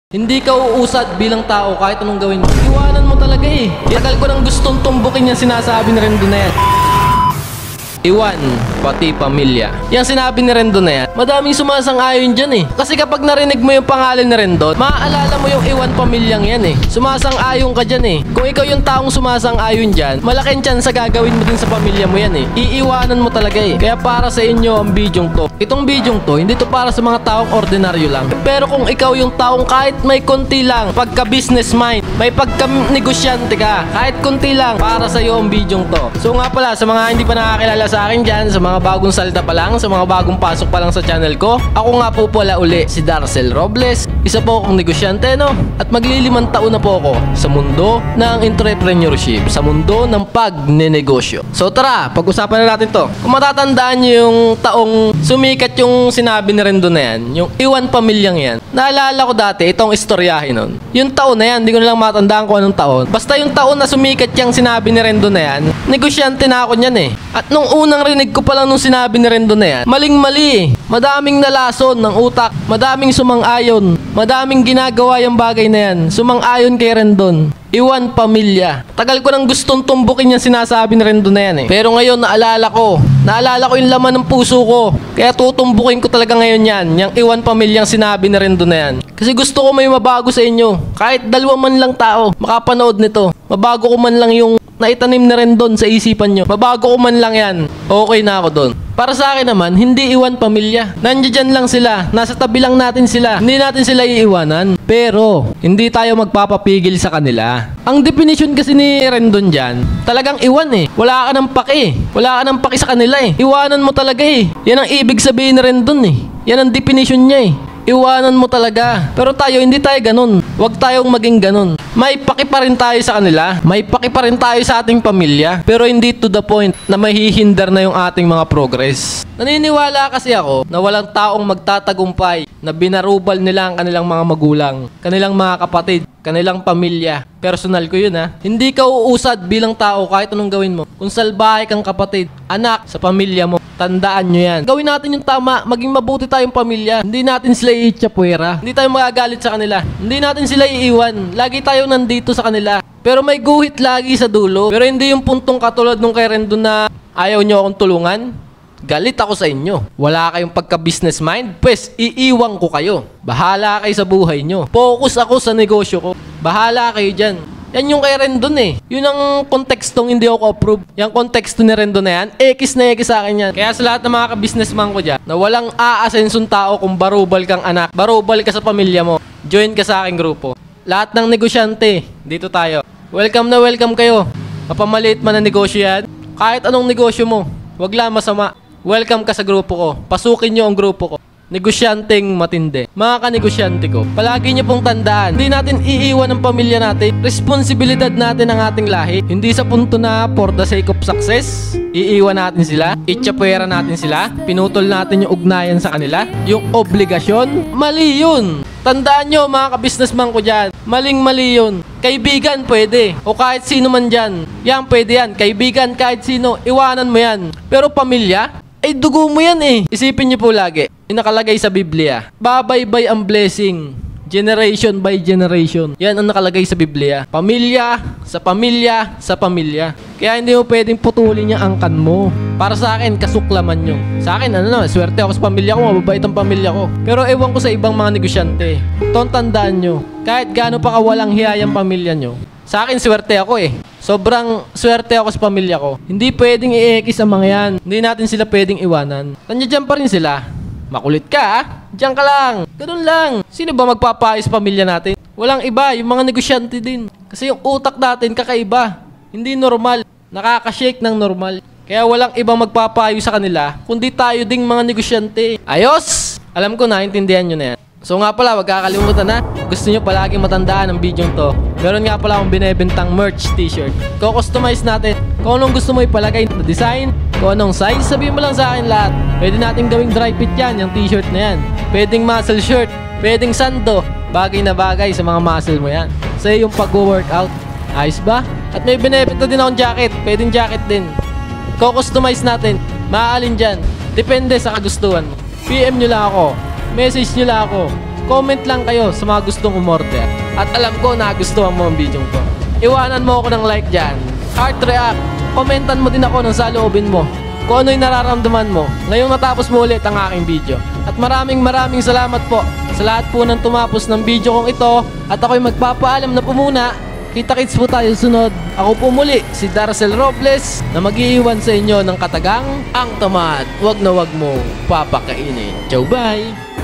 Hindi ka uusad bilang tao kahit anong gawin mo. Iwanan mo talaga eh. Tagal ko nang gustong tumbukin yung sinasabi ni Rendo na yan. Iwan, pati pamilya. Yang sinabi ni Rendo na yan, madaming sumasang-ayon dyan eh. Kasi kapag narinig mo yung pangalan ni Rendo, maaalala mo yung iwan pamilyang yan eh. Sumasang-ayon ka dyan eh. Kung ikaw yung taong sumasang-ayon dyan, malaking chance sa gagawin mo din sa pamilya mo yan eh. Iiwanan mo talaga eh. Kaya para sa inyo ang bidyong to. Itong bidyong to, hindi to para sa mga taong ordinaryo lang. Pero kung ikaw yung taong kahit may konti lang, pagka-business mind, may pagka-negosyante ka, kahit konti lang, para sa iyo ang bidyong to. So nga pala, sa mga hindi pa nakakilala sa akin dyan, sa mga bagong salita pa lang, sa mga bagong pasok pa lang sa channel ko, ako nga po pala uli si Darcel Robles. Isa po akong negosyante, no? At maglilimang taon na po ako sa mundo ng entrepreneurship, sa mundo ng pagnenegosyo. So tara, pag-usapan na natin to. Kung matatandaan nyo yung taong sumikat yung sinabi ni Rendo na yan, yung iwan pamilyang yan, naalala ko dati, itong istoryahin nun. Yung taon na yan, hindi ko na lang matandaan kung anong taon. Basta yung taon na sumikat yung sinabi ni Rendo na yan, negosyante na ako niyan eh. At nung unang rinig ko pa lang nung sinabi ni Rendo na yan, maling-mali eh. Madaming nalason ng utak, madaming sumang-ayon, madaming ginagawa yung bagay na yan. Sumang-ayon kay Rendon. Iwan pamilya. Tagal ko nang gustong tumbukin yung sinasabi ni Rendo na yan eh. Pero ngayon naalala ko yung laman ng puso ko. Kaya tutumbukin ko talaga ngayon yan, yung iwan pamilyang sinabi ni Rendo na yan. Kasi gusto ko may mabago sa inyo. Kahit dalawa man lang tao makapanood nito, mabago ko man lang yung naitanim na rin doon sa isipan nyo. Mabago ko man lang yan, okay na ako doon. Para sa akin naman, hindi iwan pamilya. Nandiyan lang sila, nasa tabi lang natin sila. Hindi natin sila iiwanan. Pero, hindi tayo magpapapigil sa kanila. Ang definition kasi ni Rendon dyan, talagang iwan eh. Wala ka ng paki. Wala ka ng paki sa kanila eh. Iwanan mo talaga eh. Yan ang ibig sabihin ni Rendon eh. Yan ang definition niya eh. Iwanan mo talaga. Pero tayo, hindi tayo ganun. Huwag tayong maging ganun. May paki pa rin tayo sa kanila. May paki pa rin tayo sa ating pamilya. Pero hindi to the point na mahihindar na yung ating mga progress. Naniniwala kasi ako na walang taong magtatagumpay na binarubal nila ang kanilang mga magulang, kanilang mga kapatid, kanilang pamilya. Personal ko yun ha. Hindi ka uusad bilang tao kahit anong gawin mo. Kung salbahe kang kapatid, anak, sa pamilya mo, tandaan nyo yan. Gawin natin yung tama, maging mabuti tayong pamilya. Hindi natin sila iitsapwera. Hindi tayo magagalit sa kanila. Hindi natin sila iiwan. Lagi tayo nandito sa kanila. Pero may guhit lagi sa dulo. Pero hindi yung puntong katulad nung kay Rendo na ayaw nyo akong tulungan. Galit ako sa inyo. Wala kayong pagka-business mind? Pues, iiwan ko kayo. Bahala kayo sa buhay nyo. Focus ako sa negosyo ko. Bahala kayo dyan. Yan yung kay Rendon eh. Yun ang kontekstong hindi ako approve. Yung konteksto ni Rendon na yan, X na X sa akin yan. Kaya sa lahat ng mga ka-businessman ko dyan, na walang aasensong tao kung barubal kang anak, barubal ka sa pamilya mo, join ka sa aking grupo. Lahat ng negosyante, dito tayo. Welcome na welcome kayo. Mapamaliit man ang negosyo yan. Kahit anong negosyo mo, wag lang masama. Welcome ka sa grupo ko. Pasukin nyo ang grupo ko. Negosyanteng matindi. Mga kanegosyante ko, palagi nyo pong tandaan, hindi natin iiwan ang pamilya natin. Responsibilidad natin ang ating lahi. Hindi sa punto na for the sake of success, iiwan natin sila, itsapwera natin sila, pinutol natin yung ugnayan sa kanila, yung obligasyon. Mali yun. Tandaan nyo mga ka-businessman ko dyan, maling-mali yun. Kaibigan pwede, o kahit sino man dyan, yan pwede yan. Kaibigan kahit sino, iwanan mo yan. Pero pamilya, ay dugo mo yan eh. Isipin niyo po lagi, yung nakalagay sa Biblia, babaybay ang blessing, generation by generation. Yan ang nakalagay sa Biblia. Pamilya, sa pamilya, sa pamilya. Kaya hindi mo pwedeng putulin yung angkan mo. Para sa akin, kasuklaman nyo. Sa akin, swerte ako sa pamilya ko, mababait ang pamilya ko. Pero ewan ko sa ibang mga negosyante. Itong tandaan nyo, kahit gaano pa kawalang hiyayang pamilya nyo, sa akin, swerte ako eh. Sobrang swerte ako sa pamilya ko. Hindi pwedeng i-ekis ang mga yan. Hindi natin sila pwedeng iwanan. Nandiyan pa rin sila. Makulit ka ah. Diyan ka lang. Ganun lang. Sino ba magpapayos sa pamilya natin? Walang iba. Yung mga negosyante din. Kasi yung utak natin kakaiba. Hindi normal. Nakaka-shake ng normal. Kaya walang ibang magpapayo sa kanila, kundi tayo ding mga negosyante. Ayos! Alam ko, naintindihan nyo na yan. So nga pala, wag kakalimutan na. Gusto nyo palaging matandaan ang video to. Meron nga pala akong binebentang merch t-shirt. Ko-customize natin. Kung anong gusto mo ipalagay na design, kung anong size, sabihin mo lang sa akin lahat. Pwede natin gawing dry fit yan, yung t-shirt na yan. Pwedeng muscle shirt, pwedeng sando. Bagay na bagay sa mga muscle mo yan. Say yung pag-workout. Ayos ba? At may binebenta din akong jacket. Pwedeng jacket din. Ko-customize natin. Maaalin dyan. Depende sa kagustuhan mo. PM nyo lang ako. Message nyo lang ako. comment lang kayo sa mga gustong umorder. At alam ko nagustuhan mo ang video ko. Iwanan mo ako ng like dyan. Heart react. Komentan mo din ako ng saloobin mo. Kung ano yung nararamdaman mo ngayong natapos mo ulit ang aking video. At maraming salamat po sa lahat po ng tumapos ng video kong ito. At ako'y magpapaalam na po muna. Kita-kits po tayo sunod. Ako po muli, si Darcel Robles, na mag-iiwan sa inyo ng katagang ang tamad. Wag na wag mo papakainin. Ciao, bye!